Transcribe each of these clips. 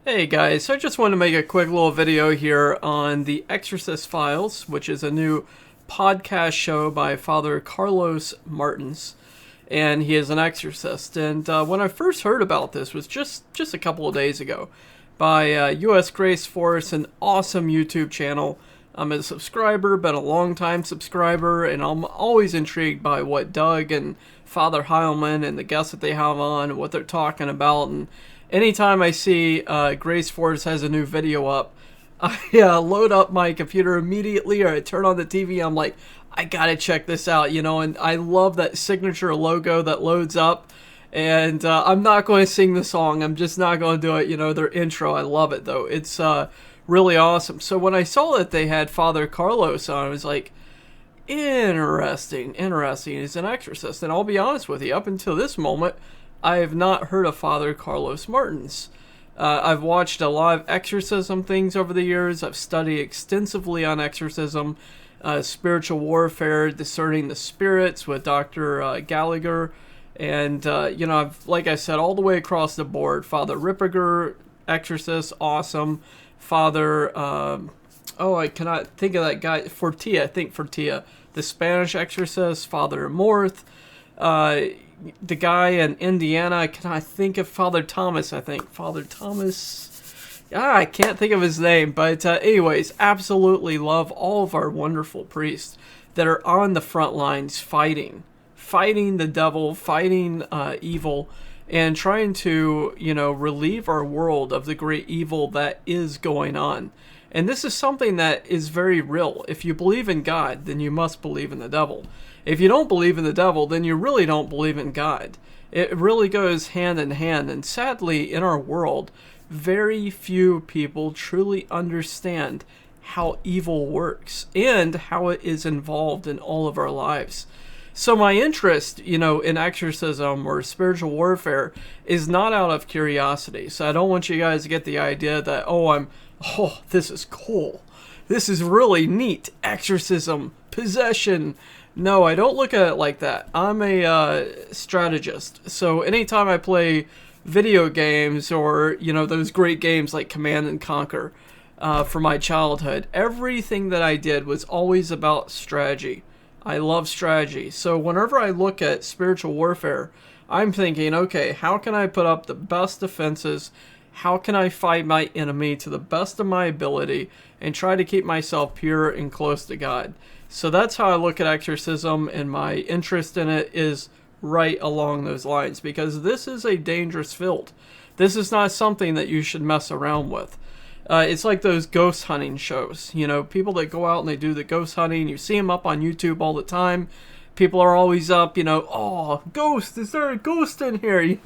Hey guys, so I just wanted to make a quick little video here on the Exorcist Files, which is a new podcast show by Father Carlos Martins, and he is an exorcist. And when I first heard about this was just a couple of days ago by U.S. Grace Force, an awesome YouTube channel. I'm a subscriber, been a long time subscriber, and I'm always intrigued by what Doug and Father Heilman and the guests that they have on, what they're talking about, and anytime I see Grace Force has a new video up, I load up my computer immediately, or I turn on the TV. I'm like, I gotta check this out, and I love that signature logo that loads up. And I'm not going to sing the song. I'm just not going to do it. Their intro, I love it, though. It's really awesome. So when I saw that they had Father Carlos on, I was like, interesting. He's an exorcist. And I'll be honest with you, up until this moment, I have not heard of Father Carlos Martins. I've watched a lot of exorcism things over the years. I've studied extensively on exorcism, spiritual warfare, discerning the spirits with Dr. Gallagher. And, I've, like I said, all the way across the board. Father Ripperger, exorcist, awesome. Father, I cannot think of that guy, Fortia, the Spanish exorcist, Father Morth, the guy in Indiana, can I think of Father Thomas, Father Thomas, I can't think of his name, but anyways, absolutely love all of our wonderful priests that are on the front lines fighting the devil, fighting evil, and trying to, relieve our world of the great evil that is going on. And this is something that is very real. If you believe in God, then you must believe in the devil. If you don't believe in the devil, then you really don't believe in God. It really goes hand in hand. And sadly, in our world, very few people truly understand how evil works and how it is involved in all of our lives. So my interest, in exorcism or spiritual warfare is not out of curiosity. So I don't want you guys to get the idea that, this is cool. This is really neat. Exorcism, possession. No, I don't look at it like that. I'm a strategist. So anytime I play video games or, those great games like Command and Conquer for my childhood, everything that I did was always about strategy. I love strategy. So whenever I look at spiritual warfare, I'm thinking, okay, how can I put up the best defenses? How can I fight my enemy to the best of my ability and try to keep myself pure and close to God? So that's how I look at exorcism, and my interest in it is right along those lines, because this is a dangerous field. This is not something that you should mess around with. It's like those ghost hunting shows. People that go out and they do the ghost hunting, you see them up on YouTube all the time. People are always up, ghost, is there a ghost in here,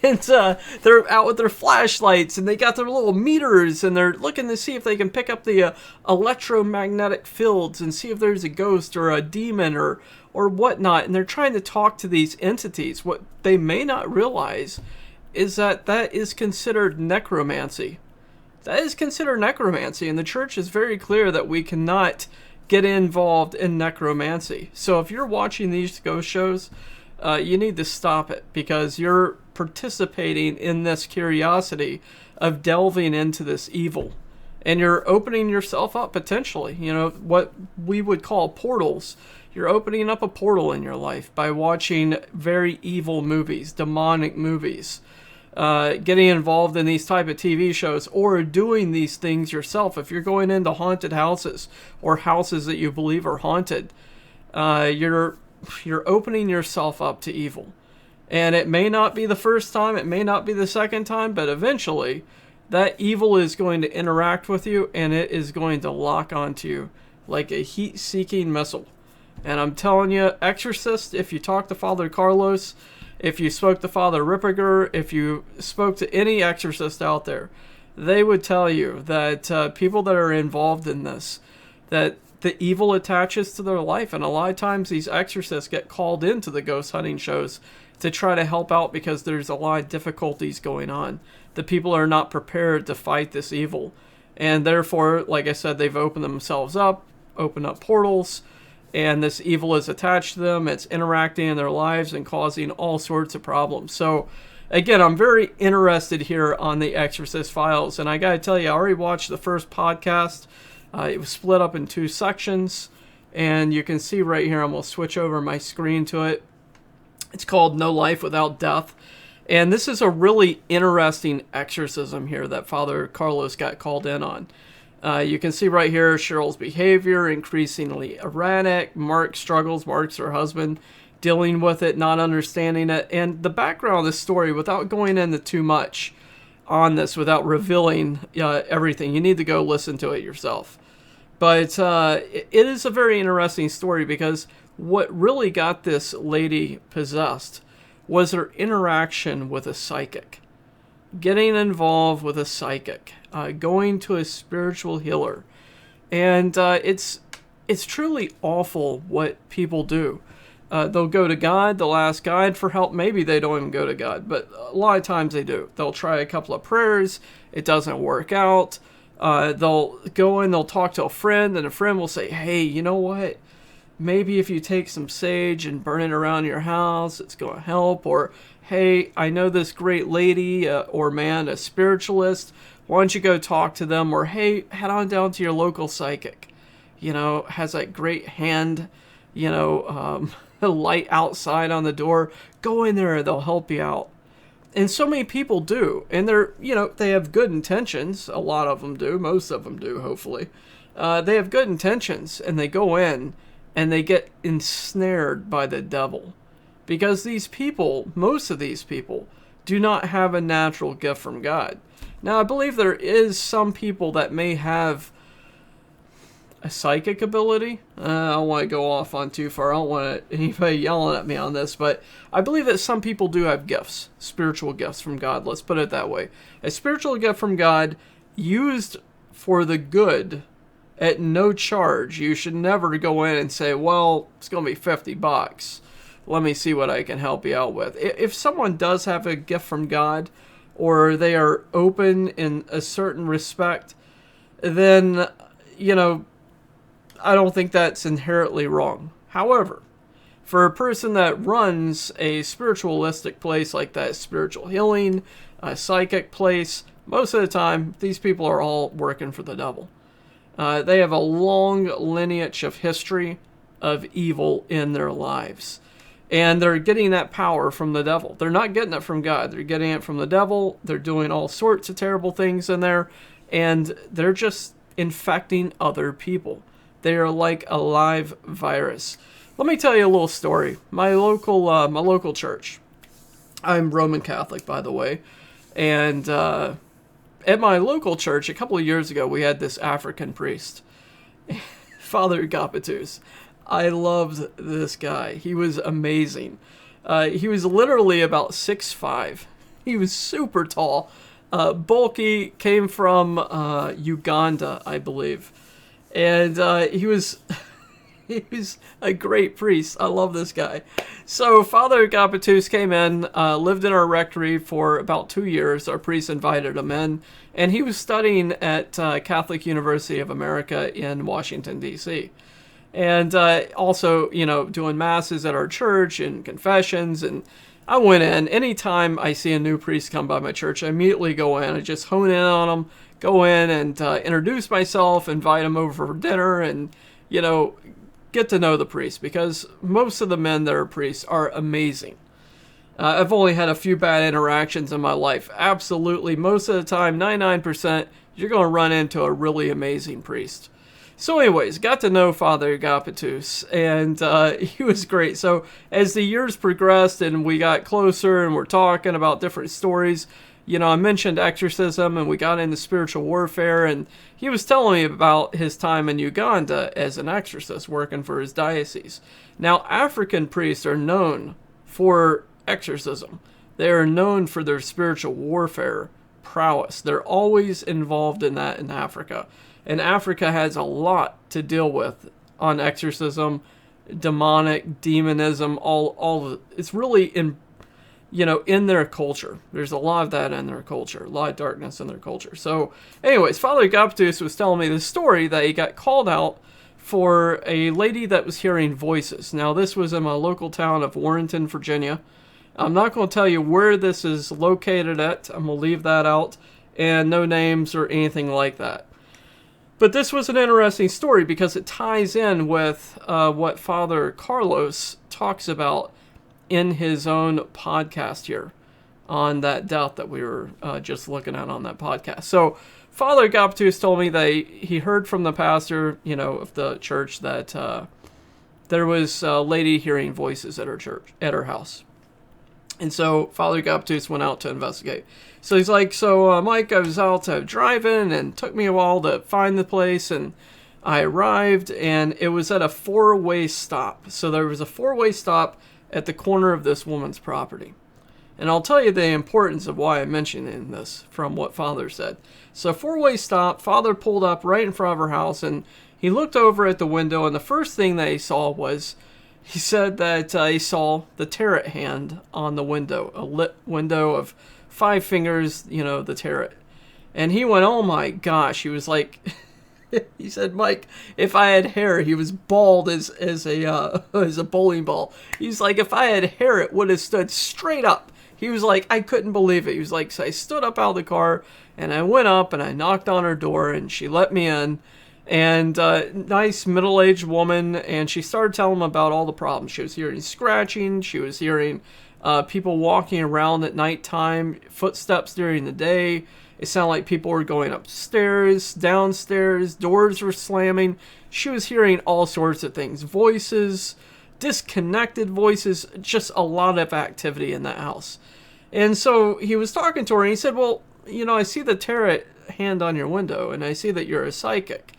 And they're out with their flashlights, and they got their little meters, and they're looking to see if they can pick up the electromagnetic fields and see if there's a ghost or a demon or whatnot. And they're trying to talk to these entities. What they may not realize is that is considered necromancy. That is considered necromancy, and the church is very clear that we cannot get involved in necromancy. So if you're watching these ghost shows, you need to stop it, because you're participating in this curiosity of delving into this evil, and you're opening yourself up potentially, what we would call portals. You're opening up a portal in your life by watching very evil movies, demonic movies, getting involved in these type of TV shows, or doing these things yourself. If you're going into haunted houses or houses that you believe are haunted, you're opening yourself up to evil. And it may not be the first time, it may not be the second time, but eventually that evil is going to interact with you, and it is going to lock onto you like a heat-seeking missile. And I'm telling you, exorcist, if you talk to Father Carlos, if you spoke to Father Ripperger, if you spoke to any exorcist out there, they would tell you that people that are involved in this, that the evil attaches to their life. And a lot of times these exorcists get called into the ghost hunting shows to try to help out, because there's a lot of difficulties going on. The people are not prepared to fight this evil. And therefore, like I said, they've opened themselves up, opened up portals, and this evil is attached to them. It's interacting in their lives and causing all sorts of problems. So again, I'm very interested here on the Exorcist Files, and I gotta tell you, I already watched the first podcast. It was split up in 2 sections, and you can see right here, I'm gonna switch over my screen to it. It's called No Life Without Death. And this is a really interesting exorcism here that Father Carlos got called in on. You can see right here Cheryl's behavior, increasingly erratic. Mark struggles. Mark's her husband, dealing with it, not understanding it. And the background of this story, without going into too much on this, without revealing everything, you need to go listen to it yourself. But it is a very interesting story, because what really got this lady possessed was her interaction with a psychic. Getting involved with a psychic. Going to a spiritual healer. And it's truly awful what people do. They'll go to God, they'll ask God for help. Maybe they don't even go to God, but a lot of times they do. They'll try a couple of prayers, it doesn't work out. They'll go in, they'll talk to a friend, and a friend will say, hey, you know what? Maybe if you take some sage and burn it around your house, it's going to help. Or, hey, I know this great lady or man, a spiritualist. Why don't you go talk to them? Or, hey, head on down to your local psychic. You know, has that great hand, light outside on the door. Go in there, they'll help you out. And so many people do. And they have good intentions. A lot of them do. Most of them do, hopefully. They have good intentions, and they go in, and they get ensnared by the devil. Because these people, most of these people, do not have a natural gift from God. Now, I believe there is some people that may have a psychic ability. I don't want to go off on too far. I don't want anybody yelling at me on this, but I believe that some people do have gifts, spiritual gifts from God. Let's put it that way. A spiritual gift from God used for the good at no charge. You should never go in and say, well, it's going to be $50. Let me see what I can help you out with. If someone does have a gift from God, or they are open in a certain respect, then, I don't think that's inherently wrong. However, for a person that runs a spiritualistic place like that, spiritual healing, a psychic place, most of the time, these people are all working for the devil. They have a long lineage of history of evil in their lives. And they're getting that power from the devil. They're not getting it from God. They're getting it from the devil. They're doing all sorts of terrible things in there. And they're just infecting other people. They are like a live virus. Let me tell you a little story. My local church. I'm Roman Catholic, by the way. And at my local church, a couple of years ago, we had this African priest, Father Gapatus. I loved this guy. He was amazing. He was literally about 6'5". He was super tall, bulky, came from Uganda, I believe. And he was a great priest. I love this guy. So Father Gapatus came in, lived in our rectory for about 2 years. Our priest invited him in, and he was studying at Catholic University of America in Washington, D.C., and also, doing masses at our church and confessions. And I went in. Anytime I see a new priest come by my church, I immediately go in. I just hone in on them, go in and introduce myself, invite them over for dinner, and, get to know the priest, because most of the men that are priests are amazing. I've only had a few bad interactions in my life. Absolutely. Most of the time, 99%, you're going to run into a really amazing priest. So anyways, got to know Father Gapatus, and he was great. So as the years progressed and we got closer and we're talking about different stories, I mentioned exorcism and we got into spiritual warfare, and he was telling me about his time in Uganda as an exorcist working for his diocese. Now, African priests are known for exorcism. They are known for their spiritual warfare prowess. They're always involved in that in Africa. And Africa has a lot to deal with on exorcism, demonic, demonism, all it's really in their culture. There's a lot of that in their culture, a lot of darkness in their culture. So anyways, Father Gapatus was telling me the story that he got called out for a lady that was hearing voices. Now, this was in my local town of Warrenton, Virginia. I'm not going to tell you where this is located at. I'm going to leave that out, and no names or anything like that. But this was an interesting story because it ties in with what Father Carlos talks about in his own podcast here on that death that we were just looking at on that podcast. So Father Gaptus told me that he heard from the pastor, of the church that there was a lady hearing voices at her church, at her house. And so Father Gaptus went out to investigate. So he's like, Mike, I was out driving, and it took me a while to find the place, and I arrived, and it was at a 4-way stop. So there was a 4-way stop at the corner of this woman's property. And I'll tell you the importance of why I'm mentioning this from what Father said. So 4-way stop, Father pulled up right in front of her house, and he looked over at the window, and the first thing that he saw was, he said that he saw the tarot hand on the window, a lit window of 5 fingers, the tarot. And he went, oh my gosh. He was like, he said, Mike, if I had hair, he was bald as a bowling ball. He's like, if I had hair, it would have stood straight up. He was like, I couldn't believe it. He was like, so I stood up out of the car, and I went up, and I knocked on her door, and she let me in. And nice middle-aged woman, and she started telling him about all the problems. She was hearing scratching. She was hearing people walking around at nighttime, footsteps during the day. It sounded like people were going upstairs, downstairs, doors were slamming. She was hearing all sorts of things, voices, disconnected voices, just a lot of activity in that house. And so he was talking to her, and he said, well, I see the tarot hand on your window, and I see that you're a psychic.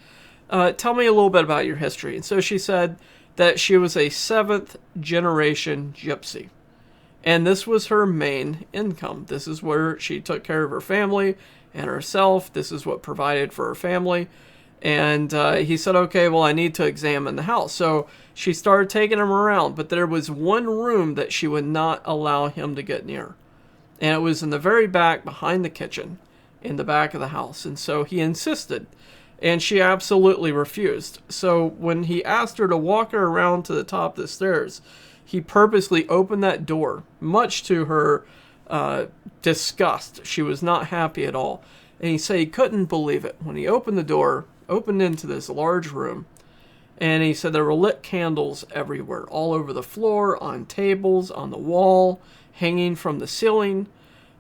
Tell me a little bit about your history. And so she said that she was a 7th generation gypsy. And this was her main income. This is where she took care of her family and herself. This is what provided for her family. And he said, okay, well, I need to examine the house. So she started taking him around. But there was one room that she would not allow him to get near. And it was in the very back behind the kitchen, in the back of the house. And so he insisted. And she absolutely refused. So when he asked her to walk her around to the top of the stairs, he purposely opened that door, much to her disgust. She was not happy at all. And he said he couldn't believe it. When he opened the door, opened into this large room, and he said there were lit candles everywhere, all over the floor, on tables, on the wall, hanging from the ceiling.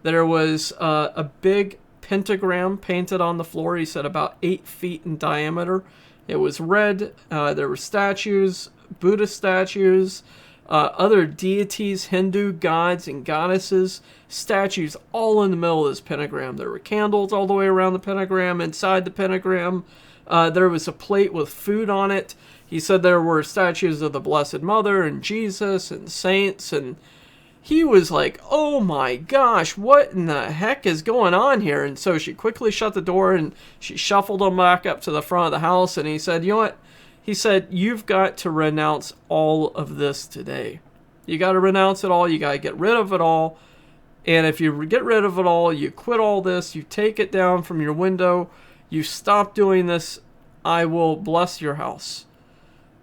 There was a big pentagram painted on the floor. He said about 8 feet in diameter. It was red. There were statues, Buddhist statues, other deities, Hindu gods and goddesses, statues all in the middle of this pentagram. There were candles all the way around the pentagram. Inside the pentagram, there was a plate with food on it. He said there were statues of the Blessed Mother and Jesus and saints, and he was like, oh my gosh, what in the heck is going on here? And so she quickly shut the door, and she shuffled him back up to the front of the house, and he said, you know what? He said, you've got to renounce all of this today. You got to renounce it all. You got to get rid of it all. And if you get rid of it all, you quit all this, you take it down from your window, you stop doing this, I will bless your house.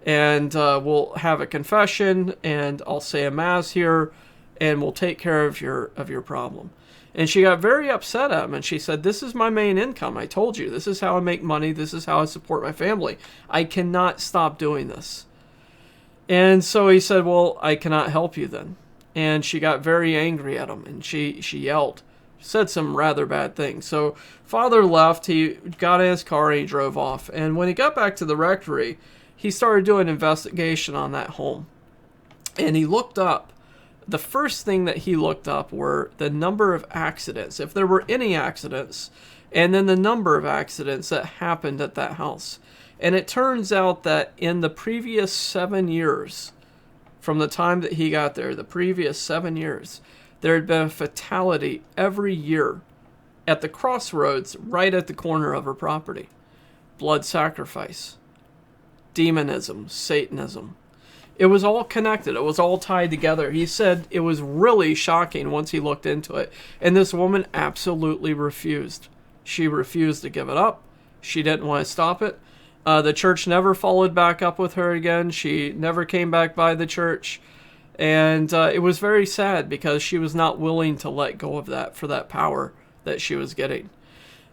And we'll have a confession, and I'll say a mass here, and we'll take care of your problem. And she got very upset at him, and she said, this is my main income. I told you, this is how I make money. This is how I support my family. I cannot stop doing this. And so he said, well, I cannot help you then. And she got very angry at him, and she yelled, said some rather bad things. So Father left, he got in his car, and he drove off. And when he got back to the rectory, he started doing an investigation on that home. And he looked up. The first thing that he looked up were the number of accidents, if there were any accidents, and then the number of accidents that happened at that house. And it turns out that in the previous 7 years, from the time that he got there, the previous 7 years, there had been a fatality every year at the crossroads right at the corner of her property. Blood sacrifice, demonism, Satanism. It was all connected. It was all tied together. He said it was really shocking once he looked into it. And this woman absolutely refused. She refused to give it up. She didn't want to stop it. The church never followed back up with her again. She never came back by the church. And it was very sad because she was not willing to let go of that for that power that she was getting.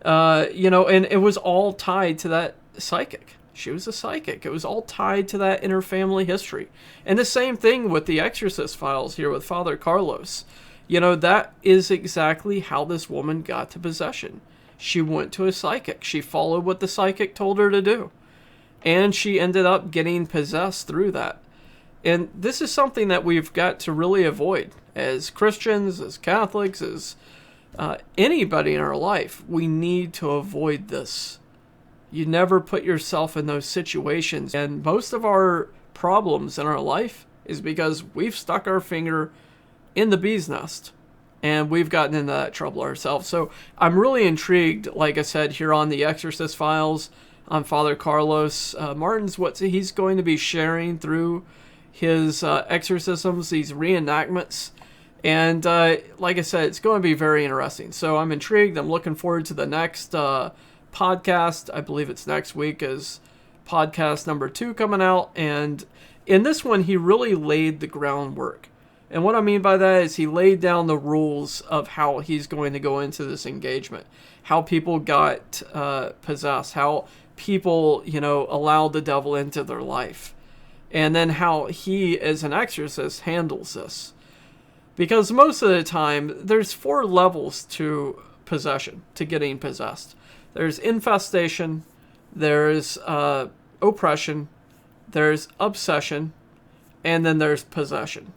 And it was all tied to that psychic. She was a psychic. It was all tied to that inner family history. And the same thing with the Exorcist Files here with Father Carlos. That is exactly how this woman got to possession. She went to a psychic. She followed what the psychic told her to do. And she ended up getting possessed through that. And this is something that we've got to really avoid as Christians, as Catholics, as anybody in our life. We need to avoid this. You never put yourself in those situations. And most of our problems in our life is because we've stuck our finger in the bee's nest and we've gotten into that trouble ourselves. So I'm really intrigued, like I said, here on the Exorcist Files, on Father Carlos Martins, what he's going to be sharing through his exorcisms, these reenactments. And like I said, it's going to be very interesting. So I'm intrigued. I'm looking forward to the next podcast. I believe it's next week is podcast number 2 coming out. And in this one, he really laid the groundwork. And what I mean by that is he laid down the rules of how he's going to go into this engagement, how people got possessed, how people, allowed the devil into their life, and then how he, as an exorcist, handles this. Because most of the time, there's 4 levels to possession, to getting possessed. There's infestation, there's oppression, there's obsession, and then there's possession.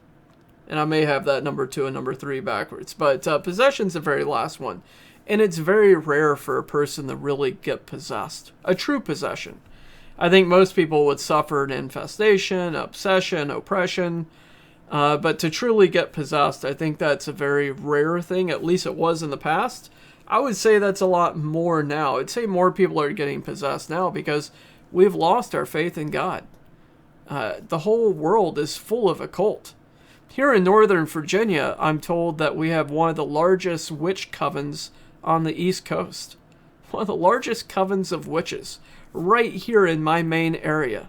And I may have that number 2 and number 3 backwards. But possession's the very last one. And it's very rare for a person to really get possessed. A true possession. I think most people would suffer an infestation, obsession, oppression. But to truly get possessed, I think that's a very rare thing. At least it was in the past. I would say that's a lot more now. I'd say more people are getting possessed now because we've lost our faith in God. The whole world is full of occult. Here in Northern Virginia, I'm told that we have one of the largest witch covens on the East Coast. One of the largest covens of witches right here in my main area.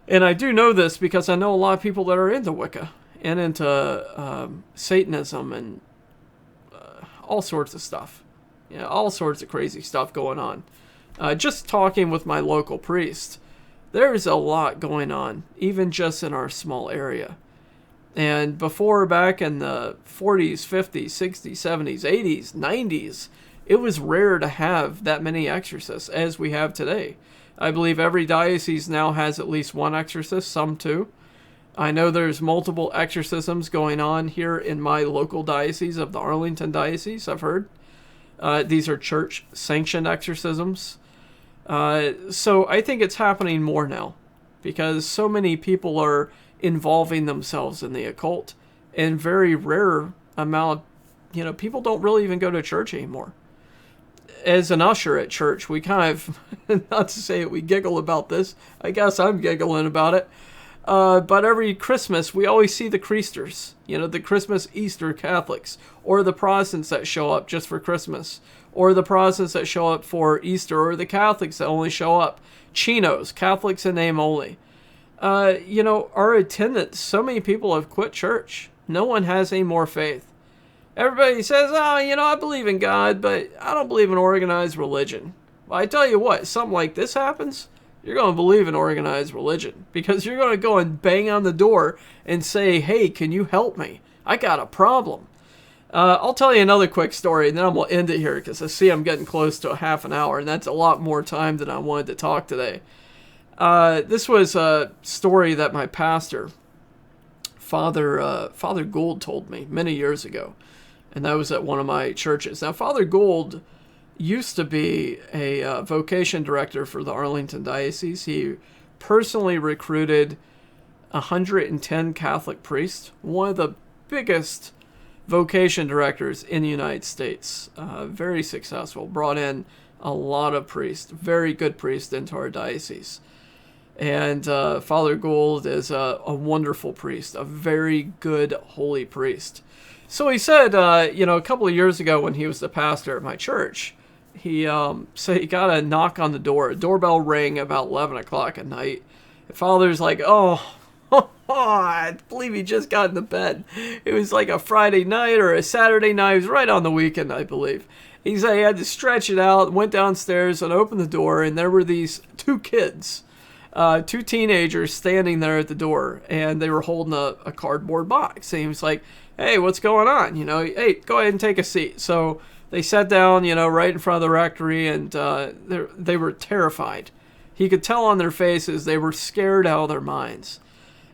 And I do know this because I know a lot of people that are into Wicca and into Satanism and all sorts of stuff. All sorts of crazy stuff going on. Just talking with my local priest, there's a lot going on, even just in our small area. And before, back in the 40s, 50s, 60s, 70s, 80s, 90s, it was rare to have that many exorcists as we have today. I believe every diocese now has at least one exorcist, some two. I know there's multiple exorcisms going on here in my local diocese of the Arlington Diocese, I've heard. These are church-sanctioned exorcisms. So I think it's happening more now because so many people are involving themselves in the occult, and very rare amount, people don't really even go to church anymore. As an usher at church, we kind of, not to say it, we giggle about this. I guess I'm giggling about it. But every Christmas, we always see the Creasters, the Christmas Easter Catholics, or the Protestants that show up just for Christmas, or the Protestants that show up for Easter, or the Catholics that only show up. Chinos, Catholics in name only. Our attendance, so many people have quit church. No one has any more faith. Everybody says, I believe in God, but I don't believe in organized religion. Well, I tell you what, something like this happens, you're going to believe in organized religion because you're going to go and bang on the door and say, hey, can you help me? I got a problem. I'll tell you another quick story, and then I'm going to end it here because I see I'm getting close to a half an hour, and that's a lot more time than I wanted to talk today. This was a story that my pastor, Father Gould, told me many years ago, and that was at one of my churches. Now, Father Gould used to be a vocation director for the Arlington Diocese. He personally recruited 110 Catholic priests, one of the biggest vocation directors in the United States. Very successful, brought in a lot of priests, very good priests into our diocese. And Father Gould is a wonderful priest, a very good, holy priest. So he said, a couple of years ago when he was the pastor at my church, he said he got a knock on the door. A doorbell rang about 11 o'clock at night. The father's like, oh, I believe he just got into bed. It was like a Friday night or a Saturday night. It was right on the weekend, I believe. He said he had to stretch it out, went downstairs and opened the door, and there were these two kids, two teenagers standing there at the door, and they were holding a cardboard box. And he was like, hey, what's going on? Hey, go ahead and take a seat. So they sat down, right in front of the rectory, and they were terrified. He could tell on their faces they were scared out of their minds.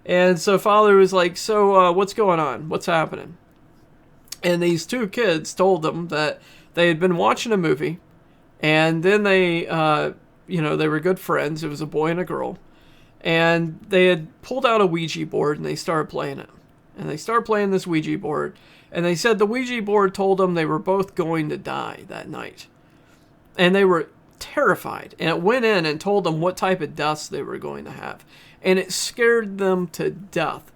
And so Father was like, so what's going on? What's happening? And these two kids told them that they had been watching a movie, and then they were good friends. It was a boy and a girl. And they had pulled out a Ouija board, and they started playing it. And they started playing this Ouija board. And they said the Ouija board told them they were both going to die that night. And they were terrified. And it went in and told them what type of deaths they were going to have. And it scared them to death.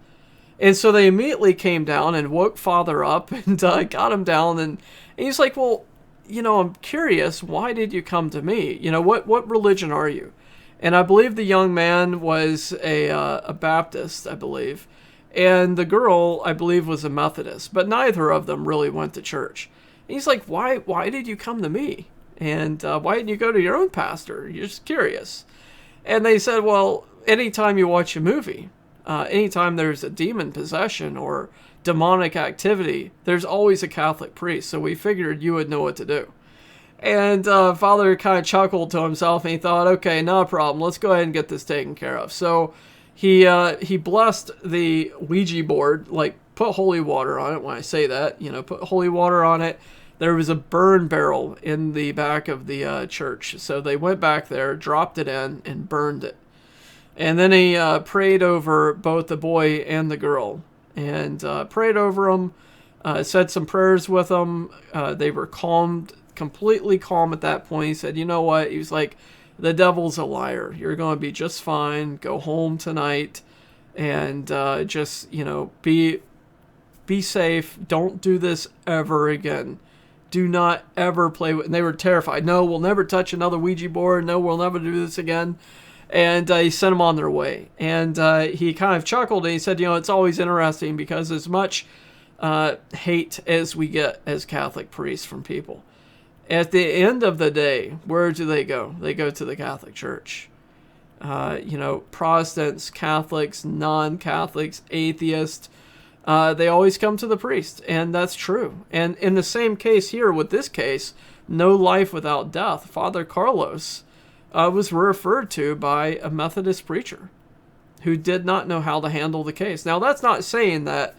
And so they immediately came down and woke Father up and got him down. And he's like, well, I'm curious, why did you come to me? What religion are you? And I believe the young man was a Baptist, I believe. And the girl, I believe, was a Methodist. But neither of them really went to church. And he's like, why did you come to me? And why didn't you go to your own pastor? You're just curious. And they said, well, anytime you watch a movie, anytime there's a demon possession or demonic activity, there's always a Catholic priest. So we figured you would know what to do. And Father kind of chuckled to himself, and he thought, okay, no problem. Let's go ahead and get this taken care of. So he blessed the Ouija board, like put holy water on it. When I say that, put holy water on it. There was a burn barrel in the back of the church. So they went back there, dropped it in, and burned it. And then he prayed over both the boy and the girl, and prayed over them, said some prayers with them. They were calmed, completely calm at that point. He said, you know what? He was like, the devil's a liar. You're going to be just fine. Go home tonight and just, be safe. Don't do this ever again. Do not ever play with. And they were terrified. No, we'll never touch another Ouija board. No, we'll never do this again. And he sent them on their way. And he kind of chuckled and he said, it's always interesting because as much hate as we get as Catholic priests from people, at the end of the day, where do they go? They go to the Catholic Church. Protestants, Catholics, non-Catholics, atheists, they always come to the priest. And that's true. And in the same case here with this case, no life without death, Father Carlos was referred to by a Methodist preacher who did not know how to handle the case. Now, that's not saying that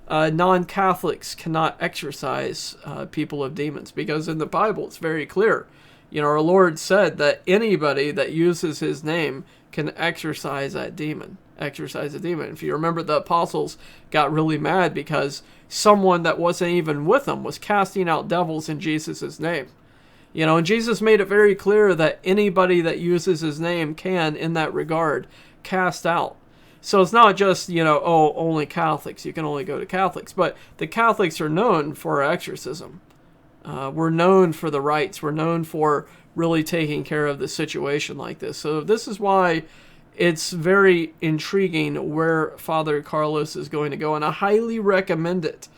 non-Catholics cannot exorcise people of demons, because in the Bible it's very clear. Our Lord said that anybody that uses his name can exorcise a demon. If you remember, the apostles got really mad because someone that wasn't even with them was casting out devils in Jesus' name. And Jesus made it very clear that anybody that uses his name can, in that regard, cast out. So it's not just, only Catholics. You can only go to Catholics. But the Catholics are known for exorcism. We're known for the rites. We're known for really taking care of the situation like this. So this is why it's very intriguing where Father Carlos is going to go. And I highly recommend it.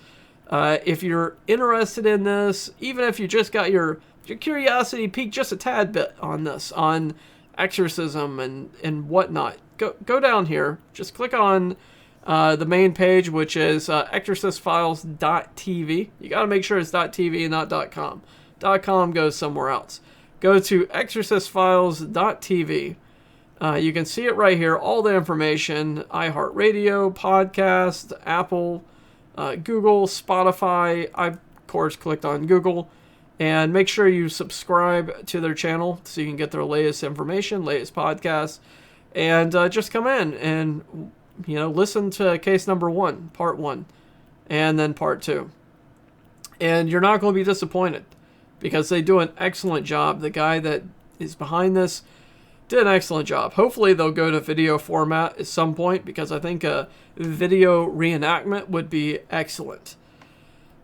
If you're interested in this, even if you just got your curiosity piqued just a tad bit on this, on exorcism and whatnot, go down here. Just click on the main page, which is exorcistfiles.tv. You got to make sure it's .tv and not .com. .com goes somewhere else. Go to exorcistfiles.tv. You can see it right here. All the information: iHeartRadio, podcast, Apple, Google, Spotify. I, of course, clicked on Google. And make sure you subscribe to their channel so you can get their latest information, latest podcasts. And just come in and, listen to case number 1, part 1, and then part 2. And you're not going to be disappointed because they do an excellent job. The guy that is behind this did an excellent job. Hopefully they'll go to video format at some point because I think a video reenactment would be excellent.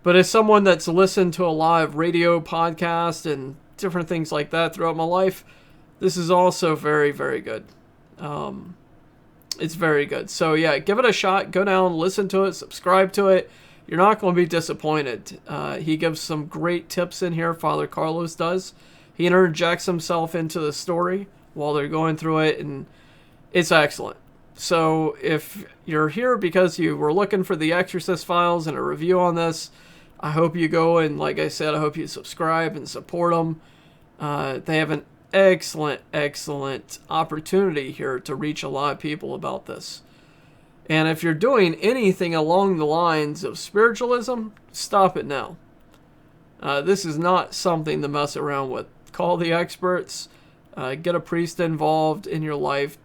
But as someone that's listened to a lot of radio podcasts and different things like that throughout my life, this is also very, very good. It's very good. So yeah, give it a shot. Go down, listen to it, subscribe to it. You're not going to be disappointed. He gives some great tips in here. Father Carlos does. He interjects himself into the story while they're going through it, and it's excellent. So if you're here because you were looking for the Exorcist Files and a review on this, I hope you go and, like I said, I hope you subscribe and support them. They have an excellent opportunity here to reach a lot of people about this. And if you're doing anything along the lines of spiritualism, stop it now. This is not something to mess around with. Call the experts. Get a priest involved in your life.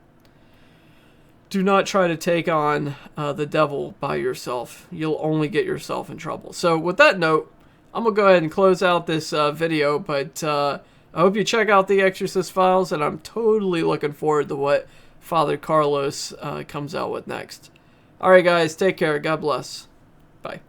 Do not try to take on the devil by yourself. You'll only get yourself in trouble. So with that note, I'm going to go ahead and close out this video. But I hope you check out the Exorcist Files. And I'm totally looking forward to what Father Carlos comes out with next. All right, guys. Take care. God bless. Bye.